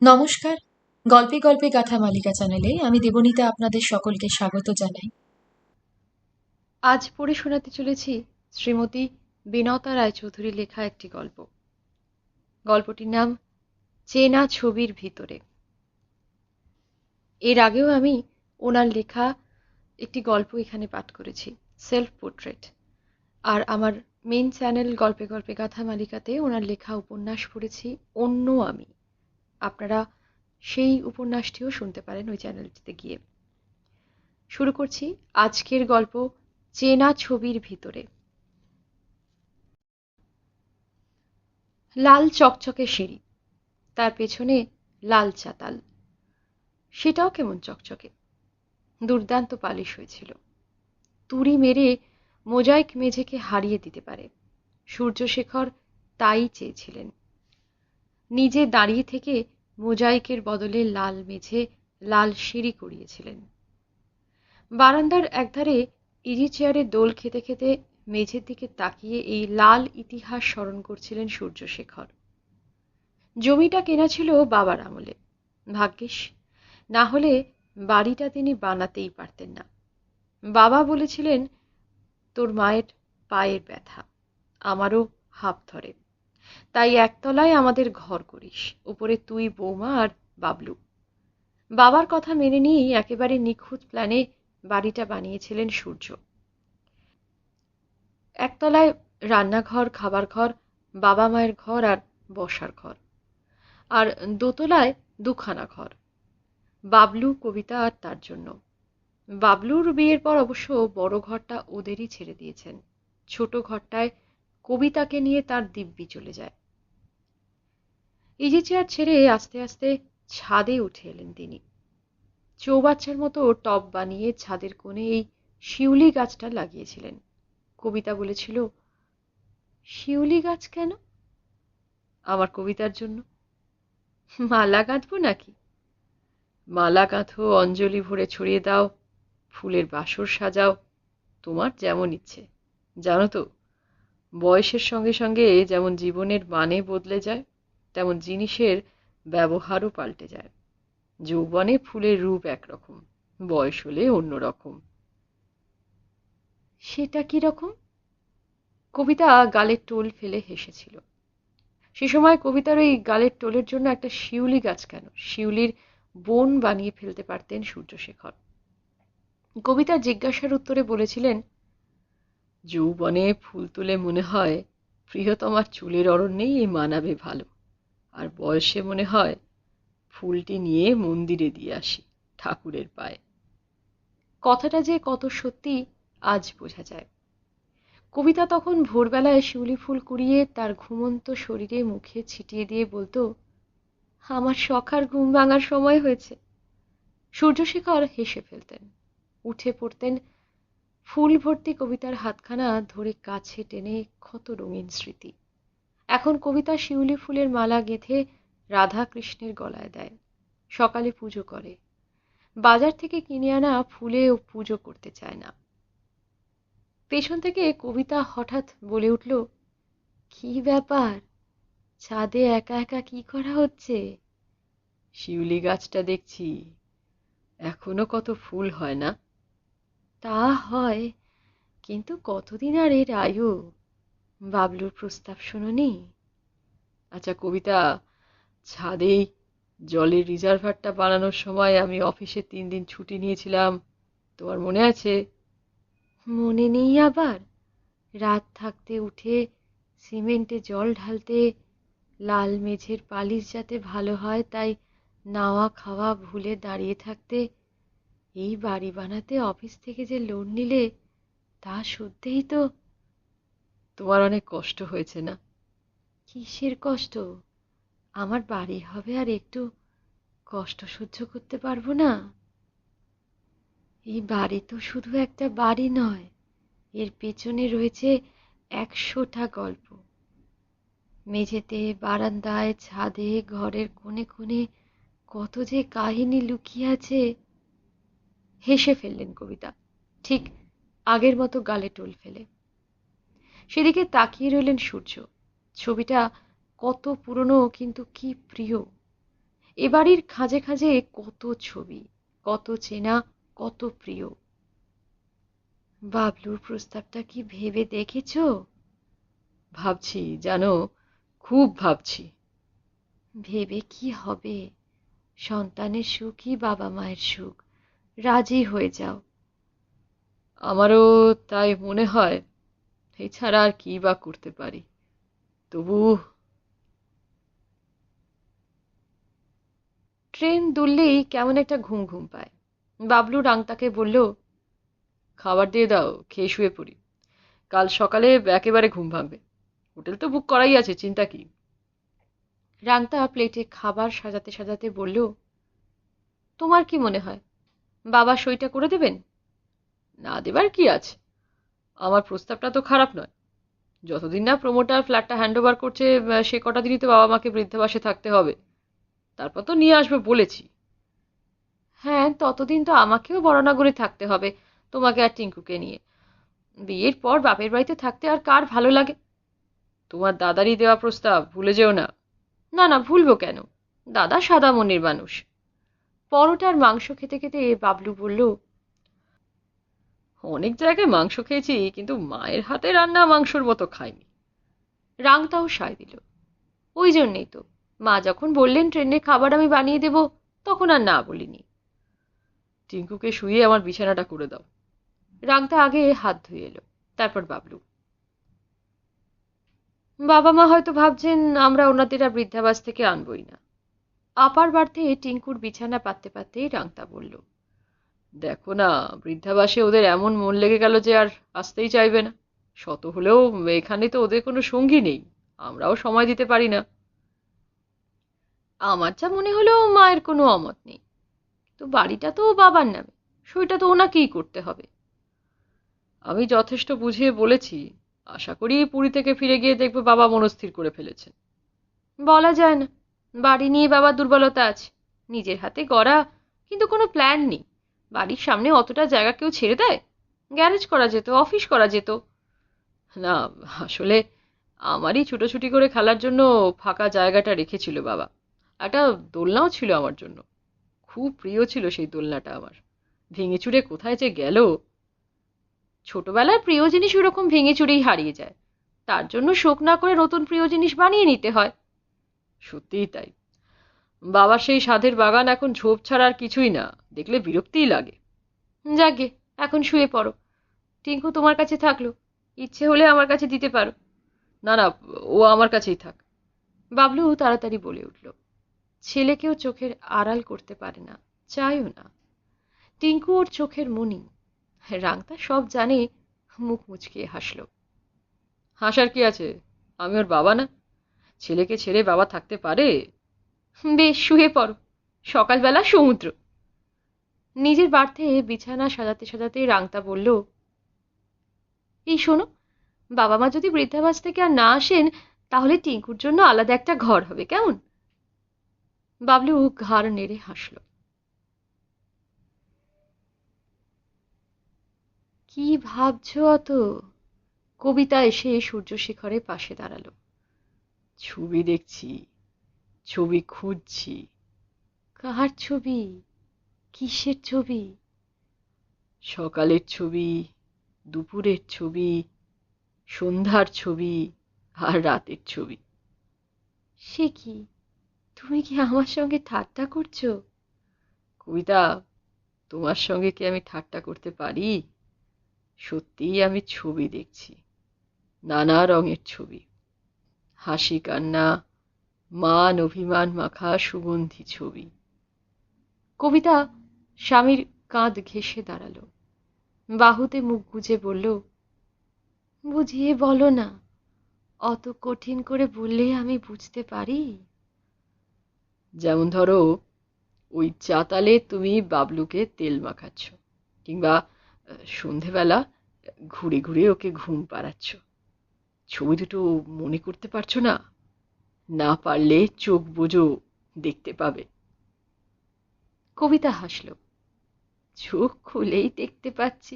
নমস্কার। গল্পে গল্পে গাথা মালিকা চ্যানেলে আমি দেবনীতা আপনাদের সকলকে স্বাগত জানাই। আজ পড়ে শোনাতে চলেছি শ্রীমতী বিনতা রায়চৌধুরীর লেখা একটি গল্প। গল্পটির নাম চেনা ছবির ভিতরে। এর আগেও আমি ওনার লেখা একটি গল্প এখানে পাঠ করেছি, সেলফ পোর্ট্রেট। আর আমার মেইন চ্যানেল গল্পে গল্পে গাথা মালিকাতে ওনার লেখা উপন্যাস পড়েছি অন্য আমি। আপনারা সেই উপন্যাসটিও শুনতে পারেন ওই চ্যানেলটিতে গিয়ে। শুরু করছি আজকের গল্প, চেনা ছবির ভিতরে। লাল চকচকে সিঁড়ি, তার পেছনে লাল চাতাল, সেটাও কেমন চকচকে, দুর্দান্ত পালিশ হয়েছিল। তুড়ি মেরে মোজাইক মেঝেকে হারিয়ে দিতে পারে, সূর্যশেখর তাই চেয়েছিলেন। নিজে দাঁড়িয়ে থেকে মোজাইকের বদলে লাল মেঝে, লাল সিঁড়ি করিয়েছিলেন। বারান্দার একধারে ইজি চেয়ারে দোল খেতে খেতে মেঝের দিকে তাকিয়ে এই লাল ইতিহাস স্মরণ করছিলেন সূর্যশেখর। জমিটা কেনা ছিল বাবার আমলে, ভাগ্যিস, না হলে বাড়িটা তিনি বানাতেই পারতেন না। বাবা বলেছিলেন, তোর মায়ের পায়ের ব্যথা, আমারও হাঁপ ধরে, তাই একতলায় আমাদের ঘর করিস, উপরে তুই, বৌমা আর বাবলু। বাবার কথা মেনে নিয়েই একেবারে নিখুঁত প্ল্যানে বাড়িটা বানিয়েছিলেন সূর্য। একতলায় রান্নাঘর, খাবার ঘর, বাবা মায়ের ঘর আর বসার ঘর, আর দোতলায় দুখানা ঘর, বাবলু, কবিতা আর তার জন্য। বাবলুর বিয়ের পর অবশ্য বড় ঘরটা ওদেরই ছেড়ে দিয়েছেন। ছোট ঘরটায় কবিতাকে নিয়ে তার দিব্যি চলে যায়। ইজি চেয়ার ছেড়ে আস্তে আস্তে ছাদে উঠে এলেন তিনি। চৌবাচ্চার মতো টব বানিয়ে ছাদের কোণে এই শিউলি গাছটা লাগিয়েছিলেন। কবিতা বলেছিল, শিউলি গাছ কেন? আমার কবিতার জন্য। মালা গাঁথবো নাকি? মালা গাঁথো, অঞ্জলি ভরে ছড়িয়ে দাও, ফুলের বাসর সাজাও, তোমার যেমন ইচ্ছে। জানো তো, বয়সের সঙ্গে সঙ্গে যেমন জীবনের মানে বদলে যায়, তেমন জিনিসের ব্যবহারও পাল্টে যায়। যৌবনে ফুলের রূপ একরকম, বয়স হলে অন্যরকম। সেটা কি রকম? কবিতা গালের টোল ফেলে হেসেছিল। সে সময় কবিতার ওই গালের টোলের জন্য একটা শিউলি গাছ কেন, শিউলির বন বানিয়ে ফেলতে পারতেন সূর্যশেখর। কবিতার জিজ্ঞাসার উত্তরে বলেছিলেন, যৌবনে ফুল তুলে মনে হয় প্রিয়তমার চুলের অরণ্যেই এই মানাবে ভালো, আর বয়সে মনে হয় ফুলটি নিয়ে মন্দিরে দিয়ে আসি, ঠাকুরের পায়ে। কথাটা যে কত সত্যি আজ বোঝা যায়। কবিতা তখন ভোরবেলায় শিউলি ফুল কুড়িয়ে তার ঘুমন্ত শরীরে মুখে ছিটিয়ে দিয়ে বলতো, আমার সখার ঘুম ভাঙার সময় হয়েছে। সূর্যশেখর হেসে ফেলতেন, উঠে পড়তেন, ফুল ভর্তি কবিতার হাতখানা ধরে কাছে টেনে কত রঙিন স্মৃতি। এখন কবিতা শিউলি ফুলের মালা গেঁথে রাধা কৃষ্ণের গলায় দেয়, সকালে পুজো করে। বাজার থেকে কিনে আনা ফুলে ও পুজো করতে চায় না। পেছন থেকে কবিতা হঠাৎ বলে উঠল, কি ব্যাপার, ছাদে একা একা কি করা হচ্ছে? শিউলি গাছটা দেখছি, এখনো কত ফুল হয় না? তা হয়, কিন্তু কতদিন আর এর আয়ু? বাবলুর প্রস্তাব শোনোনি? আচ্ছা কবিতা, ছাদেই জলের রিজার্ভারটা বানানোর সময় আমি অফিসে 3 দিন ছুটি নিয়েছিলাম, তোমার মনে আছে? মনে নেই আবার? রাত থাকতে উঠে সিমেন্টে জল ঢালতে, লাল মেঝের পালিশ যাতে ভালো হয় তাই নাওয়া খাওয়া ভুলে দাঁড়িয়ে থাকতে, এই বাড়ি বানাতে অফিস থেকে যে লোন নিলে তা শুধতেই তো। তোমার অনেক কষ্ট হয়েছে না? কিসের কষ্ট? আমার বাড়ি হবে আর একটু কষ্ট সহ্য করতে পারবো না? এই বাড়ি তো শুধু একটা বাড়ি নয়, এর পেছনে রয়েছে 100টা গল্প। মেঝেতে, বারান্দায়, ছাদে, ঘরের কোণে কোণে কত যে কাহিনী লুকিয়ে আছে। হেসে ফেললেন কবিতা, ঠিক আগের মতো গালে টোল ফেলে। সেদিকে তাকিয়ে রইলেন সূর্য। ছবিটা কত পুরনো কিন্তু কি প্রিয়। এ বাড়ির খাঁজে খাঁজে কত ছবি, কত চেনা, কত প্রিয়। বাবলুর প্রস্তাবটা কি ভেবে দেখেছো? ভাবছি, জানো, খুব ভাবছি। ভেবে কি হবে? সন্তানের সুখই বাবা মায়ের সুখ। রাজি হয়ে যাও। আমারও তাই মনে হয়। এছাড়া আর কি বা করতে পারি? তবু ট্রেন দুললেই কেমন একটা ঘুম ঘুম পায়। বাবলু রাংতাকে বলল, খাবার দিয়ে দাও, খেয়ে শুয়ে পড়ি। কাল সকালে একেবারে ঘুম ভাঙবে। হোটেল তো বুক করাই আছে, চিন্তা কি? রাংতা প্লেটে খাবার সাজাতে সাজাতে বলল, তোমার কি মনে হয় বাবা সইটা করে দেবেন? না দেবার কি আছে? আমার প্রস্তাবটা তো খারাপ নয়। যতদিন না প্রমোটার ফ্ল্যাটটা হ্যান্ডওভার করছে, সে কটা দিনই তো বাবা মাকে বৃদ্ধাবাসে থাকতে হবে। তারপর তো নিয়ে আসবে বলেছি। হ্যাঁ, ততদিন তো আমাকেও বড়নাগরে থাকতে হবে, তোমাকে আর টিঙ্কুকে নিয়ে। বিয়ের পর বাপের বাড়িতে থাকতে আর কার ভালো লাগে? তোমার দাদারই দেওয়া প্রস্তাব, ভুলে যেও না। না না, ভুলবো কেন? দাদা সাদা মনের মানুষ। পরোটার মাংস খেতে খেতে বাবলু বলল, অনেক জায়গায় মাংস খেয়েছি, কিন্তু মায়ের হাতে রান্না মাংসর মতো খাইনি। রাংতাও সায় দিল, ওই জন্যেই তো মা যখন বললেন ট্রেনে খাবার আমি বানিয়ে দেব, তখন আর না বলিনি। টিঙ্কুকে শুয়ে আমার বিছানাটা করে দাও। রাংতা আগে হাত ধুয়ে এলো, তারপর বাবলু। বাবা মা হয়তো ভাবছেন আমরা ওনাদের আর বৃদ্ধাবাস থেকে আনবই না। আপার বাড়তে টিঙ্কুর বিছানা পাততে পাততেই রাংতা বলল, দেখো না, বৃদ্ধাবাসে ওদের এমন মন লেগে গেল যে আর আসতেই চাইবে না। শত হলেও এখানে তো ওদের কোনো সঙ্গী নেই, আমরাও সময় দিতে পারি না। আমার যা মনে হলো মায়ের কোনো অমত নেই, তো বাড়িটা তো বাবার নামে, সইটা তো ওনাকেই করতে হবে। আমি যথেষ্ট বুঝিয়ে বলেছি। আশা করি পুরী থেকে ফিরে গিয়ে দেখবো বাবা মনস্থির করে ফেলেছেন। বলা যায় না, বাড়ি নিয়ে বাবার দুর্বলতা আছে। নিজের হাতে গড়া, কিন্তু কোনো প্ল্যান নেই। বাড়ির সামনে অতটা জায়গা কেউ ছেড়ে দেয়? গ্যারেজ করা যেত, অফিস করা যেত। না, আসলে আমারই ছুটোছুটি করে খেলার জন্য ফাঁকা জায়গাটা রেখেছিল বাবা। একটা দোলনাও ছিল আমার জন্য, খুব প্রিয় ছিল সেই দোলনাটা আমার। ভেঙে চুরে কোথায় যে গেল! ছোটবেলার প্রিয় জিনিস ওরকম ভেঙে চুরেই হারিয়ে যায়, তার জন্য শোক না করে নতুন প্রিয় জিনিস বানিয়ে নিতে হয়। সত্যিই তাই। বাবার সেই সাধের বাগান এখন ঝোপ ছাড়া আর কিছুই না, দেখলে বিরক্তিই লাগে। যাগে, এখন শুয়ে পড়ো। টিঙ্কু তোমার কাছে থাকলো, ইচ্ছে হলে আমার কাছে দিতে পারো। না না, ও আমার কাছেই থাক। বাবলু তাড়াতাড়ি বলে উঠল, ছেলেকেও চোখের আড়াল করতে পারে না, চাইও না। টিঙ্কু ওর চোখের মণি। রাংতা সব জানে। মুখ মুচকিয়ে হাসল। হাসার কি আছে? আমি ওর বাবা না? ছেলেকে ছেড়ে বাবা থাকতে পারে? বেশ, শুয়ে পড়ো, সকালবেলা সমুদ্র। নিজের বাড়তে বিছানা সাজাতে সাজাতে রাংতা বলল, এই শোনো, বাবা মা যদি বৃদ্ধাবাস থেকে আর না আসেন, তাহলে টিঙ্কুর জন্য আলাদা একটা ঘর হবে, কেমন? বাবলু ঘাড় নেড়ে হাসল। কি ভাবছো অত? কবিতা এসে সূর্যশেখরের পাশে দাঁড়ালো। ছবি দেখছি, ছবি খুঁজছি। কার ছবি? কিসের ছবি? সকালের ছবি, দুপুরের ছবি, সন্ধ্যার ছবি, আর রাতের ছবি। সে কি, তুমি কি আমার সঙ্গে ঠাট্টা করছো? কবিতা, তোমার সঙ্গে কি আমি ঠাট্টা করতে পারি? সত্যিই আমি ছবি দেখছি, নানা রঙের ছবি। হাসি কান্না, মান অভিমান মাখা সুগন্ধি ছবি। কবিতা স্বামীর কাঁধ ঘেঁষে দাঁড়ালো, বাহুতে মুখ গুজে বলল, বুঝিয়ে বলো না, অত কঠিন করে বললে আমি বুঝতে পারি। যেমন ধরো, ওই চাতালে তুমি বাবলুকে তেল মাখাচ্ছ, কিংবা সন্ধেবেলা ঘুরে ঘুরে ওকে ঘুম পাড়াচ্ছ। ছবি দুটো মনে করতে পারছো না? না পারলে চোখ বোঝো, দেখতে পাবে। কবিতা হাসল, চোখ খুলেই দেখতে পাচ্ছি।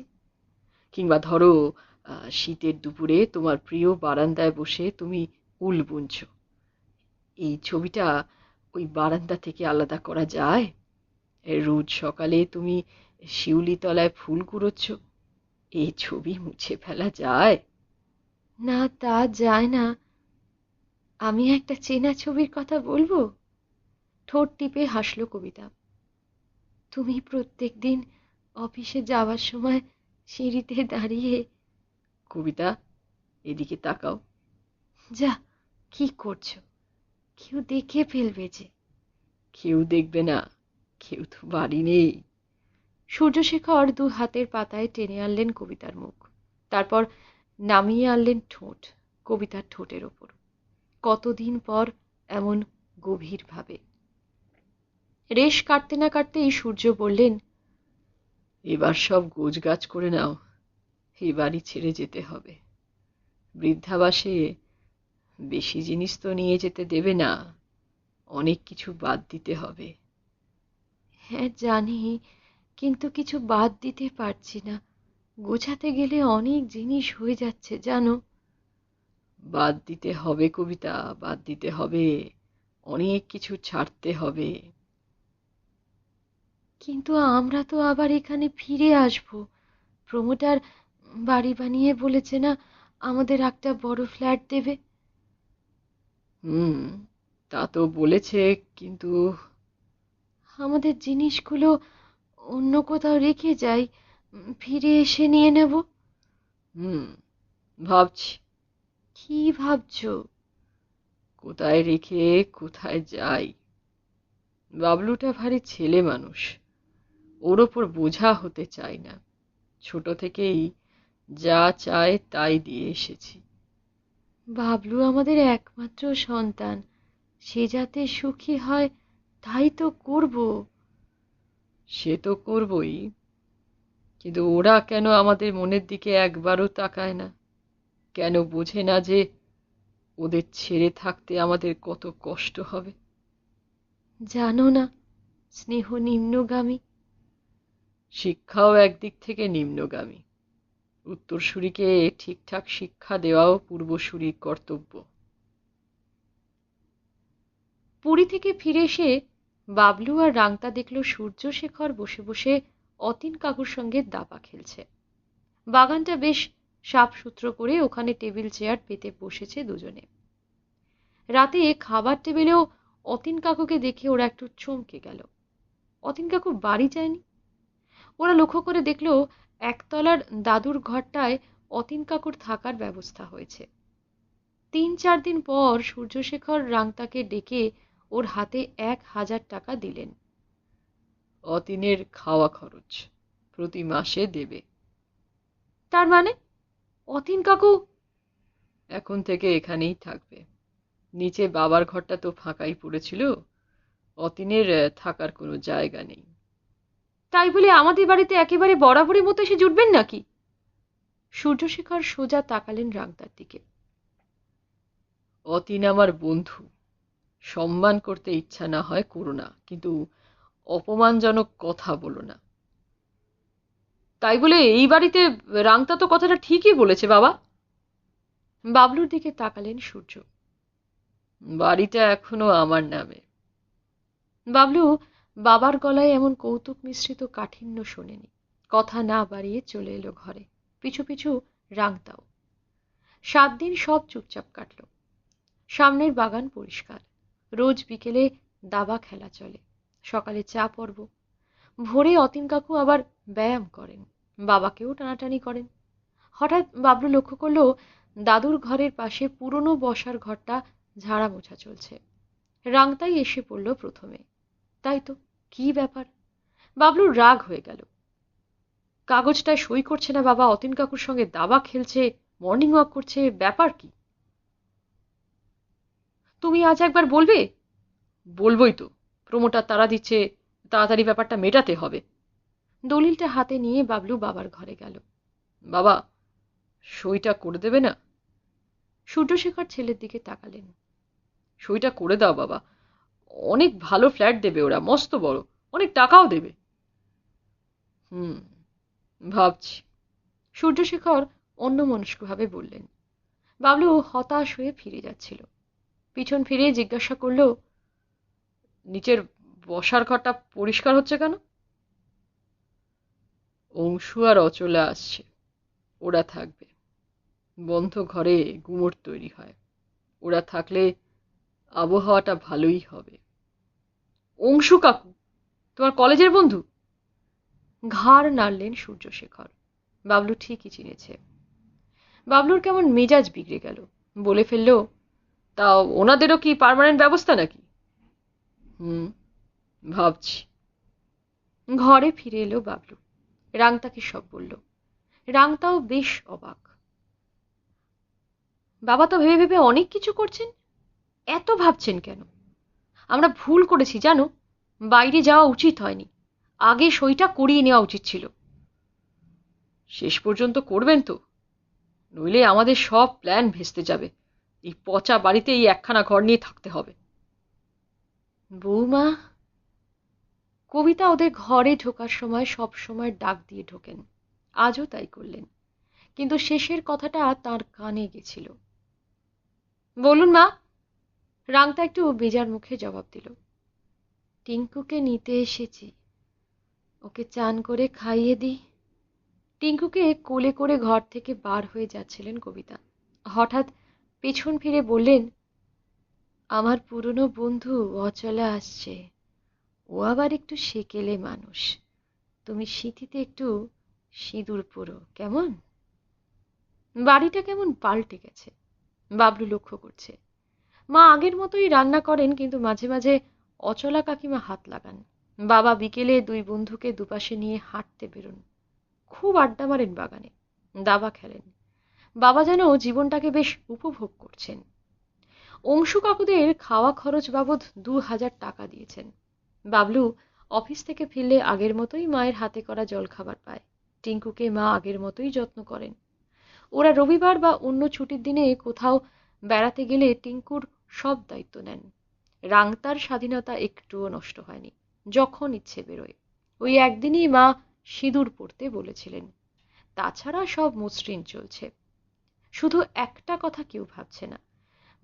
কিংবা ধরো, শীতের দুপুরে তোমার প্রিয় বারান্দায় বসে তুমি উল বুনছ। এই ছবিটা ওই বারান্দা থেকে আলাদা করা যায়? রোজ সকালে তুমি শিউলি তলায় ফুল কুড়োচ্ছ, এই ছবি মুছে ফেলা যায়? না, তা যায় না। আমি একটা চেনা ছবির কথা বলবো? ঠোঁট টিপে হাসল কবিতা। তুমি প্রত্যেকদিন অফিসে যাওয়ার সময় সিঁড়িতে দাঁড়িয়ে। কবিতা, এদিকে তাকাও। যা, কি করছো? কেউ দেখে ফেলবে যে। কেউ দেখবে না, কেউ তো বাড়ি নেই। সূর্যশেখর দু হাতের পাতায় টেনে আনলেন কবিতার মুখ, তারপর নামিয়ে আনলেন ঠোঁট কবিতার ঠোঁটের ওপর। কতদিন পর এমন গভীরভাবে। রেশ কাটতে না কাটতেই সূর্য বললেন, এবার সব গোছগাছ করে নাও, এই বাড়ি ছেড়ে যেতে হবে। বৃদ্ধাবাসে বেশি জিনিস তো নিয়ে যেতে দেবে না, অনেক কিছু বাদ দিতে হবে। হ্যাঁ জানি, কিন্তু কিছু বাদ দিতে পারছি না। গোছাতে গেলে অনেক জিনিস হয়ে যাচ্ছে জানো। বাদ দিতে হবে কবিতা, বাদ দিতে হবে, অনেক কিছু ছাড়তে হবে। কিন্তু আমরা তো আবার এখানে ফিরে আসব। প্রমোটার বাড়ি বানিয়ে বলেছে না আমাদের একটা বড় ফ্ল্যাট দেবে। হুম, তা তো বলেছে, কিন্তু আমাদের জিনিসগুলো অন্য কোথাও রেখে যাই, ফিরে এসে নিয়ে নেব। হুম, ভাবছি। কি ভাবছো? কোথায় রেখে কোথায় যাই। বাবলুটা ভারী ছেলে মানুষ, ওর ওপর বোঝা হতে চাই না। ছোট থেকেই যা চায় তাই দিয়ে এসেছি। বাবলু আমাদের একমাত্র সন্তান, সে যাতে সুখী হয় তাই তো করব। সে তো করবই, কিন্তু ওরা কেন আমাদের মনের দিকে একবারও তাকায় না? কেন বোঝে না যে ওদের ছেড়ে থাকতে আমাদের কত কষ্ট হবে? জানো না, স্নেহ নিম্নগামী। শিক্ষাও একদিক থেকে নিম্নগামী। উত্তরসূরিকে ঠিকঠাক শিক্ষা দেওয়াও পূর্বসূরির কর্তব্য। পুরী থেকে ফিরে এসে বাবলু আর রাংতা দেখল সূর্যশেখর বসে বসে অতীন কাকুর সঙ্গে দাবা খেলছে। বাগানটা বেশ সাফ সুতরো করে ওখানে টেবিল চেয়ার পেতে বসেছে দুজনে। রাতে খাবার টেবিলেও অতীন কাকুকে দেখে ওরা একটু চমকে গেল। অতীন কাকু বাড়ি যায়নি। ওরা লক্ষ্য করে দেখল একতলার দাদুর ঘরটায় অতীন কাকুর থাকার ব্যবস্থা হয়েছে। ৩-৪ দিন পর সূর্যশেখর রাংতাকে ডেকে ওর হাতে ১,০০০ টাকা দিলেন। অতীনের খাওয়া খরচ প্রতি মাসে দেবে। তার মানে অতীন কাকু এখন থেকে এখানেই থাকবে। নিচে বাবার ঘরটা তো ফাঁকাই পড়েছিল, অতীনের থাকার কোনো জায়গা নেই। তাই বলে আমাদের বাড়িতে একেবারে বরাবরের মতো এসে জুটবেন নাকি? সূর্যশেখর সোজা তাকালেন রাংতার দিকে। অতীন আমার বন্ধু, সম্মান করতে ইচ্ছা না হয় করো না, কিন্তু অপমানজনক কথা বলো না। তাই বলে এই বাড়িতে রাংতা তো কথাটা ঠিকই বলেছে বাবা। বাবলুর দিকে তাকালেন সূর্য। বাড়িটা এখনো আমার নামে। বাবলু বাবার গলায় এমন কৌতুক মিশ্রিত কাঠিন্য শোনেনি। কথা না বাড়িয়ে চলে এলো ঘরে, পিছু পিছু রাংতাও। ৭ দিন সব চুপচাপ কাটল। সামনের বাগান পরিষ্কার, রোজ বিকেলে দাবা খেলা চলে, সকালে চা পর্ব। ভোরে অতীন কাকু আবার ব্যায়াম করেন, বাবাকেও টানাটানি করেন। হঠাৎ বাবলু লক্ষ্য করলো দাদুর ঘরের পাশে পুরনো বসার ঘরটা ঝাড়া মোছা চলছে। রাংতাই এসে পড়ল প্রথমে। তাই তো, কি ব্যাপার? বাবলুর রাগ হয়ে গেল। কাগজটায় সই করছে না বাবা, অতীন কাকুর সঙ্গে দাবা খেলছে, মর্নিং ওয়াক করছে, ব্যাপার কি? তুমি আজ একবার বলবে? বলবোই তো, প্রমোটার তাড়া দিচ্ছে, তাড়াতাড়ি ব্যাপারটা মেটাতে হবে। দলিলটা হাতে নিয়ে বাবলু বাবার ঘরে গেল। বাবা, সইটা করে দেবে না? সূর্যশেখর ছেলের দিকে তাকালেন। সইটা করে দাও বাবা, অনেক ভালো ফ্ল্যাট দেবে ওরা, মস্ত বড়, অনেক টাকাও দেবে। হুম, ভাবছি। সূর্যশেখর অন্যমনস্কভাবে বললেন। বাবলু হতাশ হয়ে ফিরে যাচ্ছিল। পিছন ফিরে জিজ্ঞাসা করল, নিচের বসার ঘরটা পরিষ্কার হচ্ছে কেন? অংশু আর অচলা আসছে, ওরা থাকবে। বন্ধ ঘরে গুমোট তৈরি হয়, ওরা থাকলে আবহাওয়াটা ভালোই হবে। অংশু কাকু তোমার কলেজের বন্ধু? ঘাড় নাড়লেন সূর্যশেখর। বাবলু ঠিকই চিনেছে। বাবলুর কেমন মেজাজ বিগড়ে গেল, বলে ফেলল, তা ওনাদেরও কি পার্মানেন্ট ব্যবস্থা নাকি? ভাবছি। ঘরে ফিরে এলো বাবলু। রাংতাকে সব বলল। রাংতাও বেশ অবাক। বাবা তো ভেবে ভেবে অনেক কিছু করছেন, এত ভাবছেন কেন? আমরা ভুল করেছি জানো, বাইরে যাওয়া উচিত হয়নি, আগে সইটা করিয়ে নেওয়া উচিত ছিল। শেষ পর্যন্ত করবেন তো, নইলে আমাদের সব প্ল্যান ভেস্তে যাবে। এই পচা বাড়িতে এই একখানা ঘর নিয়ে থাকতে হবে। বৌমা। কবিতা ওদের ঘরে ঢোকার সময় সব সময় ডাক দিয়ে ঢোকেন, আজও তাই করলেন, কিন্তু শেষের কথাটা তার কানে গেছিল। বলুন মা। রাংতা একটু বেজার মুখে জবাব দিল, টিঙ্কুকে নিতে এসেছি, ওকে চান করে খাইয়ে দিই। টিঙ্কুকে কোলে করে ঘর থেকে বার হয়ে যাচ্ছিলেন কবিতা। হঠাৎ পেছন ফিরে বললেন, আমার পুরনো বন্ধু অচলা আসছে, ও আবার একটু সেকেলে মানুষ, তুমি সিঁথিতে একটু সিঁদুর পরো কেমন? বাড়িটা কেমন পাল্টে গেছে বাবলু লক্ষ্য করছে। মা আগের মতোই রান্না করেন, কিন্তু মাঝে মাঝে অচলা কাকিমা হাত লাগান। বাবা বিকেলে দুই বন্ধুকে দুপাশে নিয়ে হাঁটতে বেরোন, খুব আড্ডা মারেন বাগানে, দাবা খেলেন। বাবা যেন জীবনটাকে বেশ উপভোগ করছেন। অংশু কাকুদের খাওয়া খরচ বাবদ 2000 টাকা দিয়েছেন। বাবলু অফিস থেকে ফিরলে আগের মতোই মায়ের হাতে করা জলখাবার পায়। টিঙ্কুকে মা আগের মতোই যত্ন করেন। ওরা রবিবার বা অন্য ছুটির দিনে কোথাও বেড়াতে গেলে টিঙ্কুর সব দায়িত্ব নেন। রাংতার স্বাধীনতা একটুও নষ্ট হয়নি, যখন ইচ্ছে বেরোয়। ওই একদিনই মা সিঁদুর পরতে বলেছিলেন, তাছাড়া সব মসৃণ চলছে। শুধু একটা কথা কেউ ভাবছে না,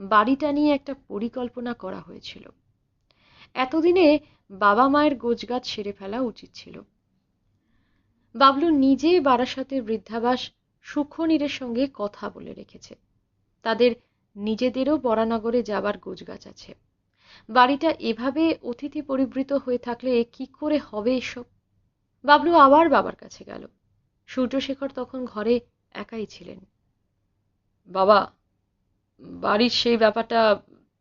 বাড়িটা নিয়ে একটা পরিকল্পনা করা হয়েছিল। এতদিনে বাবা মায়ের গোছগাছ সেরে ফেলা উচিত ছিল। বাবলু নিজে বারাসাতের বৃদ্ধাবাস সুখনীরের সঙ্গে কথা বলে রেখেছে। তাদের নিজেদেরও বরানগরে যাবার গোছগাছ আছে। বাড়িটা এভাবে অতিথি পরিবৃত হয়ে থাকলে কি করে হবে এসব? বাবলু আবার বাবার কাছে গেল। সূর্যশেখর তখন ঘরে একাই ছিলেন। বাবা, বাড়ির সেই ব্যাপারটা,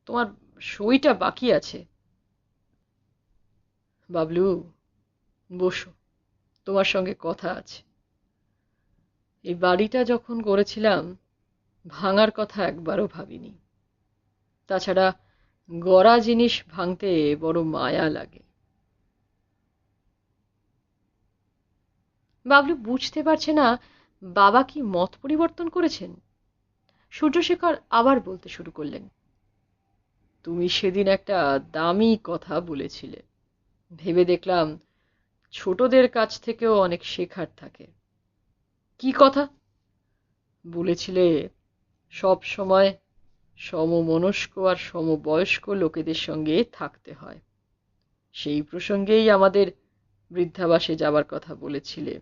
তোমার সইটা বাকি আছে। বাবলু, বসো, তোমার সঙ্গে কথা আছে। এই বাড়িটা যখন করেছিলাম ভাঙার কথা একবারও ভাবিনি। তাছাড়া গড়া জিনিস ভাঙতে বড় মায়া লাগে। বাবলু বুঝতে পারছে না বাবা কি মত পরিবর্তন করেছেন। সূর্যশেখর আবার বলতে শুরু করলেন, তুমি সেদিন একটা দামি কথা বলেছিলে, ভেবে দেখলাম ছোটদের কাছ থেকেও অনেক শেখার থাকে। কি কথা? বলেছিলে সব সময় সমমনস্ক আর সমবয়স্ক লোকেদের সঙ্গে থাকতে হয়। সেই প্রসঙ্গেই আমাদের বৃদ্ধাবাসে যাবার কথা বলেছিলে,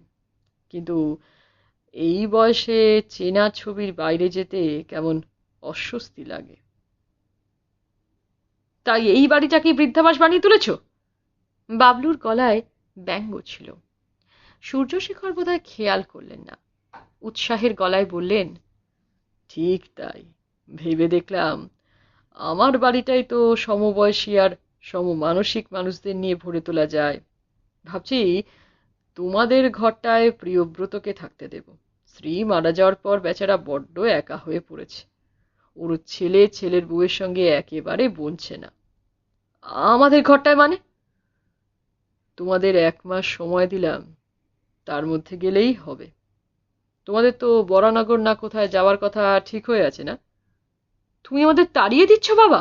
কিন্তু এই বয়সে চেনা ছবির বাইরে যেতে কেমন অস্বস্তি লাগে। তাই এই বাড়িটাকে বৃদ্ধাবাস বানিয়ে তুলেছ? বাবলুর গলায় ব্যঙ্গ ছিল। সূর্যশেখর বোধহয় খেয়াল করলেন না, উৎসাহের গলায় বললেন, ঠিক তাই। ভেবে দেখলাম আমার বাড়িটাই তো সমবয়সী আর সমমানসিক মানুষদের নিয়ে ভরে তোলা যায়। ভাবছি তোমাদের ঘরটায় প্রিয়ব্রতকে থাকতে দেব। স্ত্রী মারা যাওয়ার পর বেচারা বড্ড একা হয়ে পড়েছে, ওর ছেলে ছেলের বউয়ের সঙ্গে একেবারে বনছে না। আমাদের ঘরটায় মানে? তোমাদের 1 মাস সময় দিলাম, তার মধ্যে গেলেই হবে। তোমাদের তো বরানগর না কোথায় যাওয়ার কথা ঠিক হয়ে আছে না? তুমি আমাদের তাড়িয়ে দিচ্ছ বাবা?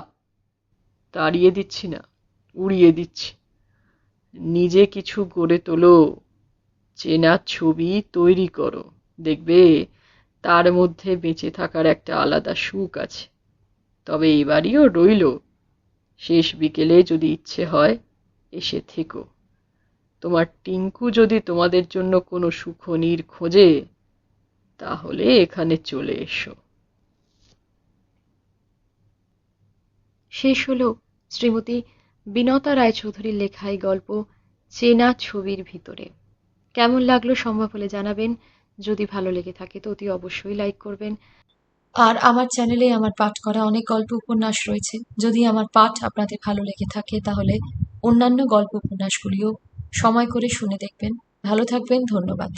তাড়িয়ে দিচ্ছি না, উড়িয়ে দিচ্ছি। নিজে কিছু গড়ে তোলো, চেনা ছবি তৈরি করো, দেখবে তার মধ্যে বেঁচে থাকার একটা আলাদা সুখ আছে। তবে এবারইও রইল, শেষ বিকেলে যদি ইচ্ছে হয় এসে থেকো। তোমার টিঙ্কু যদি তোমাদের জন্য কোনো সুখনির খোঁজে তাহলে এখানে চলে এসো। শেষ হলো শ্রীমতী বিনতা রায়চৌধুরীর লেখা এই গল্প চেনা ছবির ভিতরে। কেমন লাগলো সম্ভব হলে জানাবেন। যদি ভালো লেগে থাকে তো অতি অবশ্যই লাইক করবেন। আর আমার চ্যানেলে আমার পাঠ করা অনেক গল্প উপন্যাস রয়েছে। যদি আমার পাঠ আপনাদের ভালো লেগে থাকে তাহলে অন্যান্য গল্প উপন্যাসগুলিও সময় করে শুনে দেখবেন। ভালো থাকবেন। ধন্যবাদ।